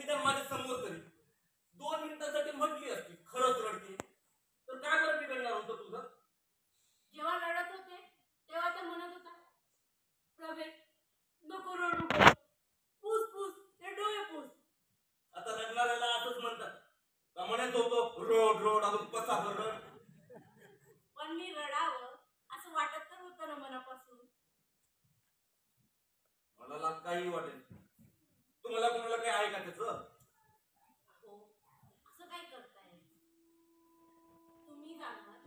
निदान माझ्या समोर तरी 2 मिनिटांसाठी म्हटली असती खरंच रडते तर काय बरं बिघडणार होतं तुझं? जेव्हा रडत होते तेव्हा तर म्हणत होता, प्रभे नको रडू, पूस पूस ते डोळे पूस. आता रडणाऱ्याला असंच म्हणतात का म्हणत होतो रोड रोड अजून कसा रड. पण मी रडावं असं वाटत तर होतं ना मनापासून. मला काही वाटेल तुम्हाला कोणाला काही आहे का त्याचं? हो असं काय करताय तुम्ही जाणार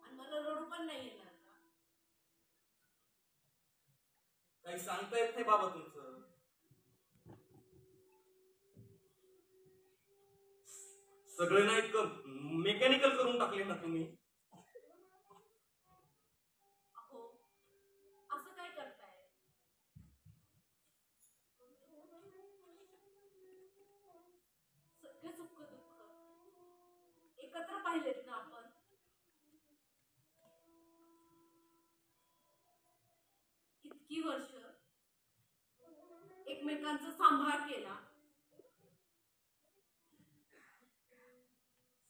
आणि मला रडू पण नाही येणार का? काही सांगता येत नाही बाबा तुमचं. सगळे ना इतकं मेकॅनिकल करून टाकले ना तुम्ही. हो असं काय करताय? सगळे सुख दुःख एकत्र पाहिलेत ना आपण. इतकी वर्ष एकमेकांचा सांभाळ केला,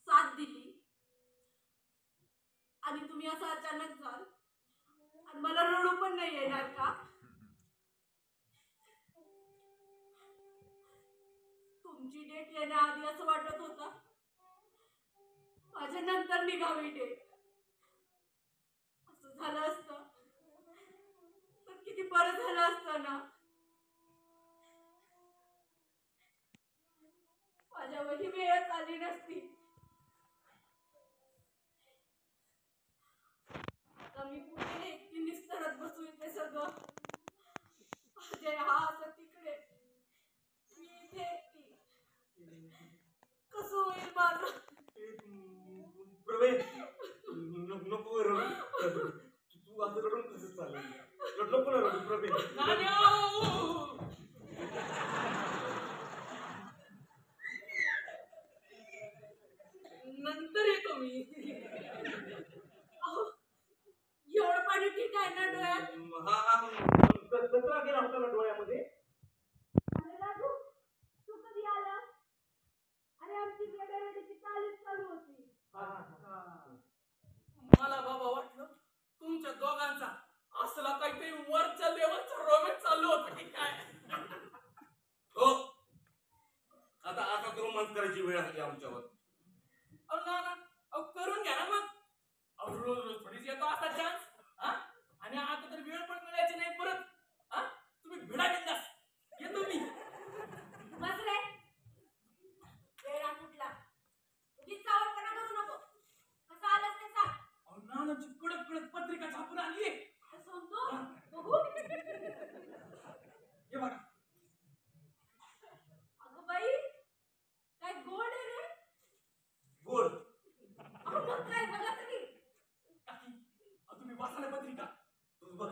साथ दिली आणि तुम्ही असं अचानक जाल आणि मला रडू पण नाही येणार का? तुमची डेट येण्याआधी असं वाटत होता माझ्या नंतर निघावी डेट. असं झालं असतं तर किती बरं झालं असतं ना. माझ्यावरही वेळच आली नसती. आता मी कुठे एकटी निस्तरत बसू इथे सगळं. अजय हा असं तिकडे, मी इथे एकटी. कसं होईल माझं? प्रवे नको रडू. तू असं रडून कसं चालेल? नको ना रडू प्रवे. नंतर येतो मी. एवढं पाणी ठीक आहे ना डोळ्यात? कचरा गेला होता ना डोळ्यामध्ये. अरे राजू तू कधी आला? अरे आमची वेगळ्यावेगळीची चालीच चालू होती. मला बाबा वाटलं तुमच्या दोघांचा असला काहीतरी वरच्या लेवलचा रोमॅन्स चालू होता की काय. हो आता आता रोमांस करायची वेळ आली आमच्यावर. अहो ना ना अहो करून घ्या ना मग. अहो रोज रोज थोडीच येतो असा चान्स. आणि आता तर वेळ पण मिळायची नाही परत. तुम्ही भिडा बिंदास येतो मी. बस रे वेळा कुठला उगीच चावटपणा करू नको. कसं आलंस ते सांग. अहो नानाची कडक कडक पत्रिका छापून आणली. सांगतो बघू. हे बघा. अगं बाई काय गोड आहे रे. गोड अहो मग काय बघा तरी. काकी तुम्ही वाचा ना पत्रिका. तू बघ.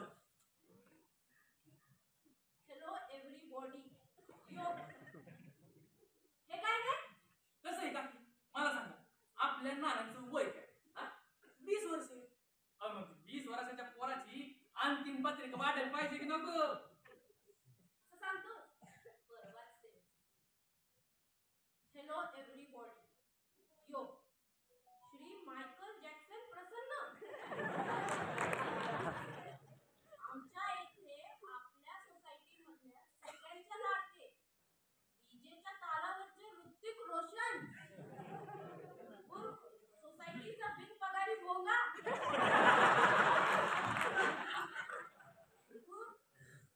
हॅलो एव्हरीबॉडी योग. हे काय रे? कसं आहे काकी मला सांगा आपल्या नानाचं वय काय? 20 वर्ष. मग 20 वर्षाच्या पोराची अंतिम पत्रिका वाटायला पाहिजे की नको? असं सांगतो बरं वाचते. हॅलो एव्हरीबॉडी योग. श्री मायकल जॅक्सन प्रसन्न. आमच्या इथे आपल्या सोसायटी मधल्या सगळ्यांच्या लाडके डीजेच्या तालावरचे ऋतिक रोशन सोसायटीचा बिनपगारी भोंगा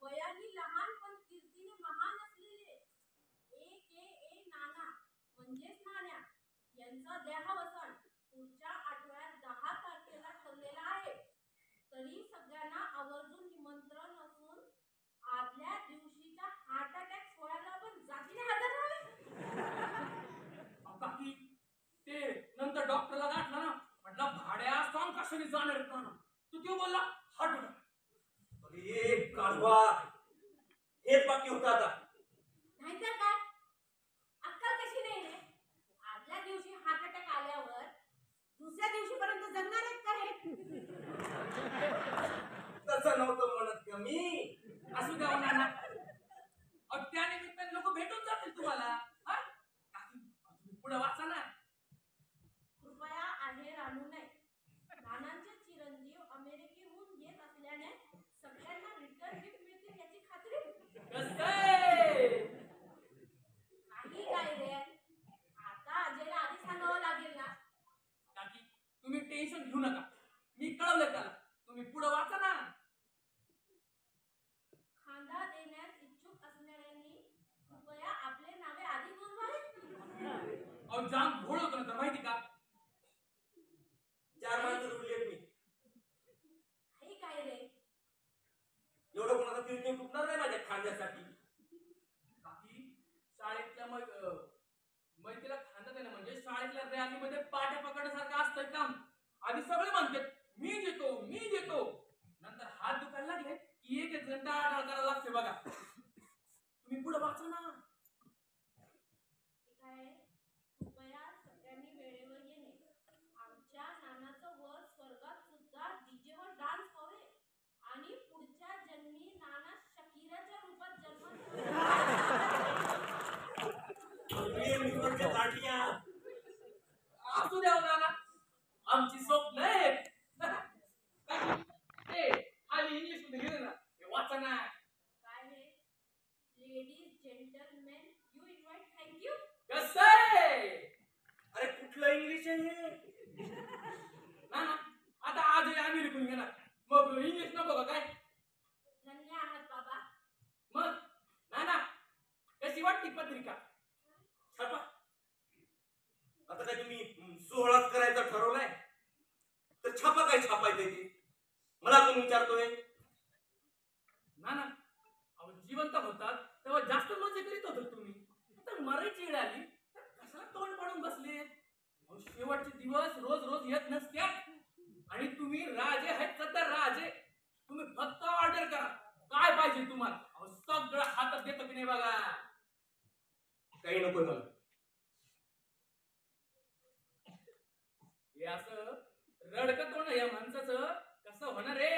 वयाने लहान पण कीर्तीने महान असलेले ए नाना म्हणजेच नाण्या यांचा देहावसान पुढच्या आठवड्यात 10 तारखेला ठरलेला आहे. तरी सगळ्यांना आवर्जून निमंत्रण असून आदल्या दिवशीच्या हार्ट अटॅक सोहळ्याला आपण जातीने हजर राहावे. बाकी ते नंतर डॉक्टरला गाठला ना म्हटलं भाड्या सांग कशाने जाणार ना. तू तो बोलला हार्ट अटॅक. अरे काढवा हेच बाकी होतं आता. नाहीतर काय अक्कल कशी नाही रे. आदल्या दिवशी हार्ट अटॅक आल्यावर दुसऱ्या दिवशीपर्यंत जगणार आहेत का हे? तसं नव्हतं म्हणत का मी. असू द्या नाना. त्या निमित्ताने लोक भेटून जातील तुम्हाला. अहो जाम घोळ होतो ना तर माहिती का? 4 माणसं जोडली आहेत मी. हे काय रे? एवढं कोणाचा तिरके तुटणार नाही माझ्या खांद्यासाठी. काकी शाळेतल्या मैत्रीला खांदा देणं म्हणजे शाळेतल्या रॅलीमध्ये पाट्या पकडण्यासारखं असतं काम. आधी सगळे म्हणतात मी देतो नंतर हात दुखायला लागले की एक एक घंटा आढळ करायला लागते बघा. तुम्ही पुढे वाचा ना. ठीक आहे. कृपया सगळ्यांनी वेळेवर येणे. आमच्या नानाचं वर स्वर्गात सुद्धा डीजेवर डान्स व्हावे आणि पुढच्या जन्मी नाना शकीराच्या रूपात मिरवणुकीच्या ताटल्या. असू द्या हो नाना, आमची स्वप्न आहेत. ए, खाली इंग्लिश मध्ये लिहिलं ना, हे वाचा ना. काय हे? Ladies gentlemen you invite thank you. कसं आहे? अरे कुठलं इंग्लिश आहे हे? नाना आता आज आम्ही लिखून घेणार, मग इंग्लिश नको का काय? धन्य आहात बाबा. मग नाना कशी वाटती पत्रिका? छापा. आता काय तुम्ही 16च करायचं ठरवलंय तर छापा काय छापायचं ते मला कोण विचारतोय? नाना अहो जिवंत होतात तेव्हा जास्त मजा करीत होतात तुम्ही. आता मरायची वेळ आली तर कशाला तोंड पाडून बसले? अहो शेवटचे दिवस रोज रोज येत नसत्यात आणि तुम्ही राजे आहेत सध्या राजे. तुम्ही फक्त ऑर्डर करा काय पाहिजे तुम्हाला, अहो सगळं हातात देतो की नाही बघा. काही नकोय मला. हे असं रडकत होणं या माणसाचं कसं होणार रे?